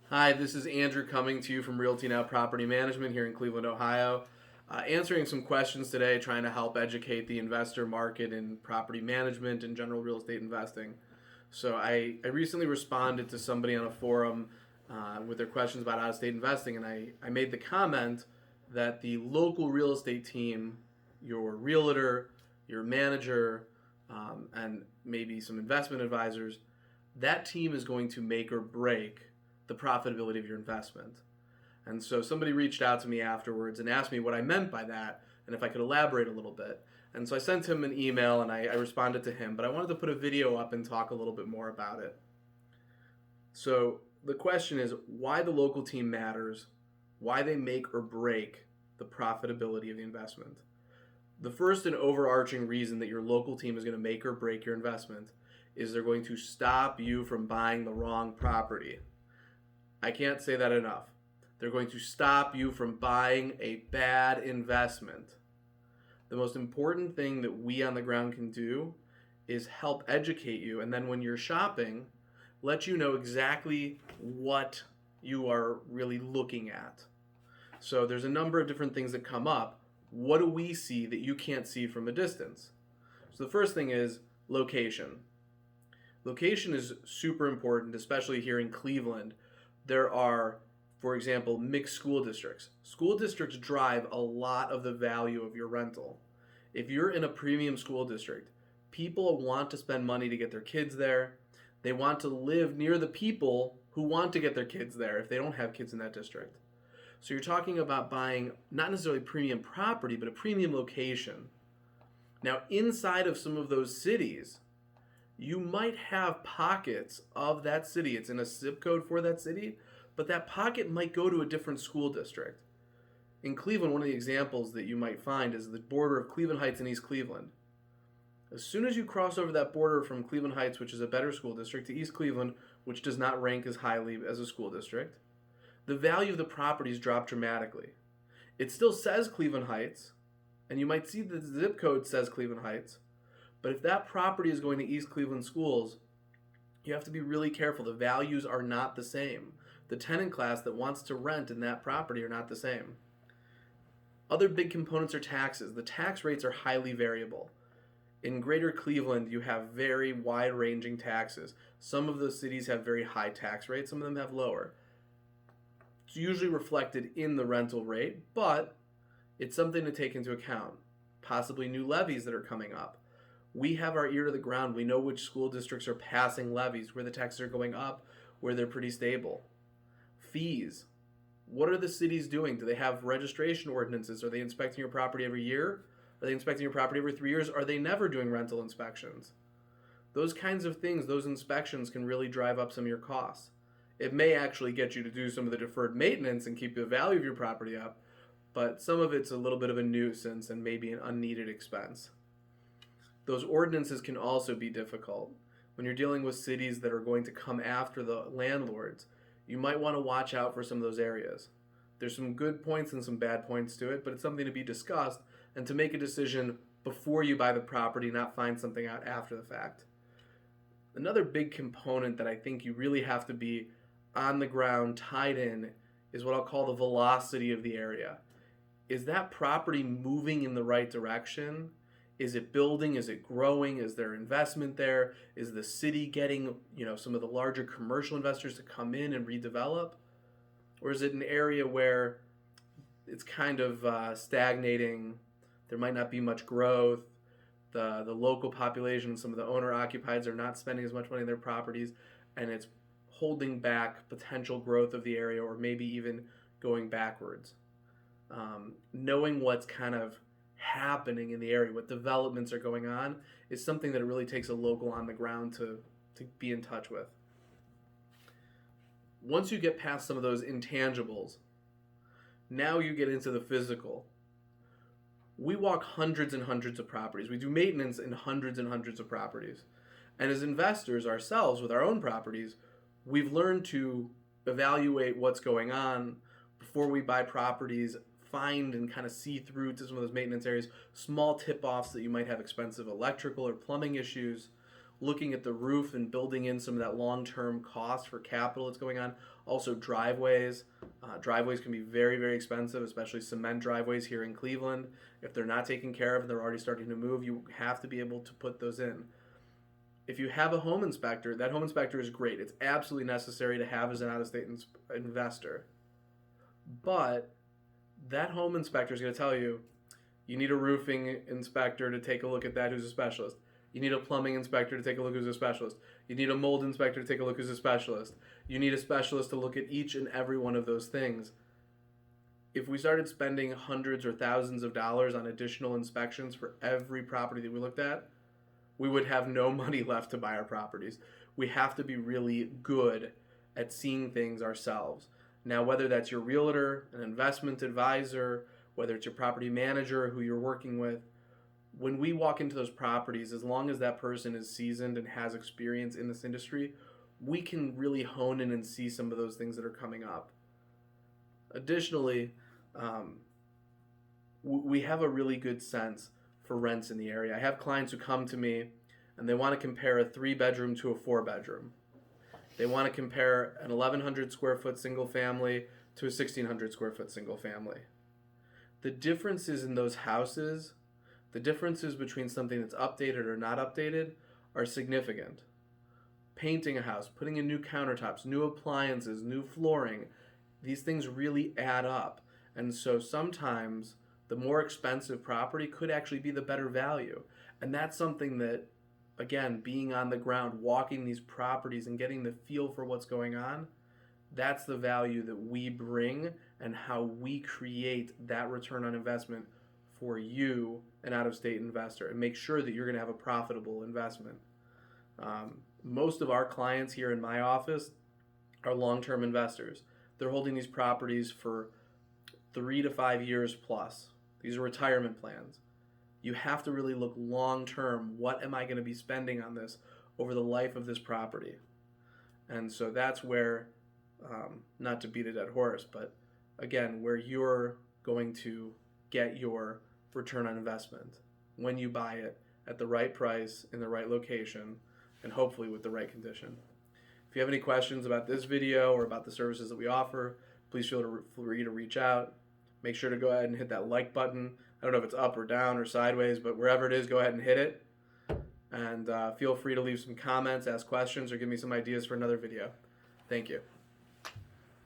Hi, this is Andrew coming to you from Realty Now Property Management here in Cleveland, Ohio. Answering some questions today, trying to help educate the investor market in property management and general real estate investing. So I recently responded to somebody on a forum with their questions about out-of-state investing, and I made the comment that the local real estate team, your realtor, your manager, and maybe some investment advisors, that team is going to make or break the profitability of your investment. And so somebody reached out to me afterwards and asked me what I meant by that and if I could elaborate a little bit. And so I sent him an email and I responded to him, but I wanted to put a video up and talk a little bit more about it. So the question is why the local team matters, why they make or break the profitability of the investment. The first and overarching reason that your local team is going to make or break your investment is they're going to stop you from buying the wrong property. I can't say that enough. They're going to stop you from buying a bad investment. The most important thing that we on the ground can do is help educate you, and then when you're shopping, let you know exactly what you are really looking at. So there's a number of different things that come up. What do we see that you can't see from a distance? So the first thing is location. Location is super important, especially here in Cleveland. There are, for example, mixed school districts. School districts drive a lot of the value of your rental. If you're in a premium school district, people want to spend money to get their kids there. They want to live near the people who want to get their kids there if they don't have kids in that district. So you're talking about buying not necessarily premium property, but a premium location. Now, inside of some of those cities, you might have pockets of that city. It's in a zip code for that city, but that pocket might go to a different school district. In Cleveland, one of the examples that you might find is the border of Cleveland Heights and East Cleveland. As soon as you cross over that border from Cleveland Heights, which is a better school district, to East Cleveland, which does not rank as highly as a school district, the value of the properties drop dramatically. It still says Cleveland Heights, and you might see the zip code says Cleveland Heights, but if that property is going to East Cleveland schools, you have to be really careful. The values are not the same. The tenant class that wants to rent in that property are not the same. Other big components are taxes. The tax rates are highly variable. In greater Cleveland, you have very wide-ranging taxes. Some of those cities have very high tax rates, some of them have lower. It's usually reflected in the rental rate, but it's something to take into account. Possibly new levies that are coming up. We have our ear to the ground. We know which school districts are passing levies, where the taxes are going up, where they're pretty stable. Fees. What are the cities doing? Do they have registration ordinances? Are they inspecting your property every year? Are they inspecting your property every 3 years? Are they never doing rental inspections? Those kinds of things, those inspections can really drive up some of your costs. It may actually get you to do some of the deferred maintenance and keep the value of your property up, but some of it's a little bit of a nuisance and maybe an unneeded expense. Those ordinances can also be difficult. When you're dealing with cities that are going to come after the landlords, you might want to watch out for some of those areas. There's some good points and some bad points to it, but it's something to be discussed and to make a decision before you buy the property, not find something out after the fact. Another big component that I think you really have to be on the ground, tied in, is what I'll call the velocity of the area. Is that property moving in the right direction? Is it building? Is it growing? Is there investment there? Is the city getting, some of the larger commercial investors to come in and redevelop? Or is it an area where it's kind of stagnating? There might not be much growth. The local population, some of the owner-occupieds are not spending as much money on their properties, and it's holding back potential growth of the area or maybe even going backwards. Knowing what's kind of happening in the area, what developments are going on, is something that it really takes a local on the ground to be in touch with. Once you get past some of those intangibles, now you get into the physical. We walk hundreds and hundreds of properties. We do maintenance in hundreds and hundreds of properties. And as investors ourselves with our own properties, we've learned to evaluate what's going on before we buy properties, find and kind of see through to some of those maintenance areas, small tip-offs that you might have expensive electrical or plumbing issues, looking at the roof and building in some of that long-term cost for capital that's going on. Also, driveways. Driveways can be very, very expensive, especially cement driveways here in Cleveland. If they're not taken care of and they're already starting to move, you have to be able to put those in. If you have a home inspector, that home inspector is great. It's absolutely necessary to have as an out-of-state investor. But that home inspector is going to tell you, you need a roofing inspector to take a look at that who's a specialist. You need a plumbing inspector to take a look who's a specialist. You need a mold inspector to take a look who's a specialist. You need a specialist to look at each and every one of those things. If we started spending hundreds or thousands of dollars on additional inspections for every property that we looked at, we would have no money left to buy our properties. We have to be really good at seeing things ourselves. Now, whether that's your realtor, an investment advisor, whether it's your property manager who you're working with, when we walk into those properties, as long as that person is seasoned and has experience in this industry, we can really hone in and see some of those things that are coming up. Additionally, we have a really good sense for rents in the area. I have clients who come to me and they want to compare a 3-bedroom to a 4-bedroom. They want to compare an 1,100 square foot single family to a 1,600 square foot single family. The differences in those houses, the differences between something that's updated or not updated, are significant. Painting a house, putting in new countertops, new appliances, new flooring, these things really add up. And so sometimes the more expensive property could actually be the better value. And that's something that, again, being on the ground, walking these properties and getting the feel for what's going on, that's the value that we bring and how we create that return on investment for you, an out-of-state investor, and make sure that you're going to have a profitable investment. Most of our clients here in my office are long-term investors. They're holding these properties for 3 to 5 years plus. These are retirement plans. You have to really look long-term. What am I going to be spending on this over the life of this property? And so that's where, not to beat a dead horse, but again, where you're going to get your return on investment when you buy it at the right price, in the right location, and hopefully with the right condition. If you have any questions about this video or about the services that we offer, please feel free to reach out. Make sure to go ahead and hit that like button. I don't know if it's up or down or sideways, but wherever it is, go ahead and hit it. And feel free to leave some comments, ask questions, or give me some ideas for another video. Thank you.